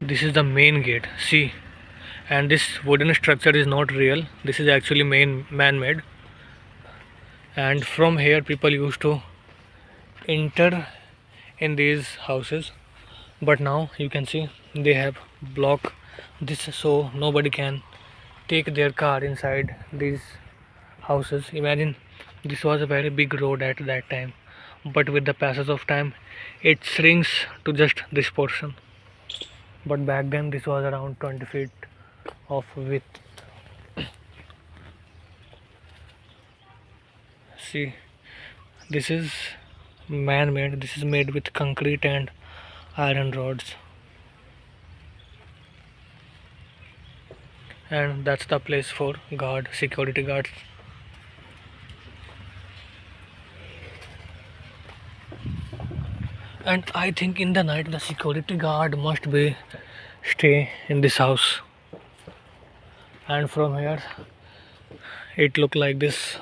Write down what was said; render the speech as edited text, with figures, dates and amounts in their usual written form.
This is the main gate, see. And this wooden structure is not real, this is actually man-made. And from here people used to enter in these houses, but now you can see they have blocked this so nobody can take their car inside these houses. Imagine, this was a very big road at that time, but with the passage of time it shrinks to just this portion. But back then this was around 20 feet of width. See, this is man-made, this is made with concrete and iron rods, and that's the place for security guards. And I think in the night the security guard must be stay in this house. And from here it look like this.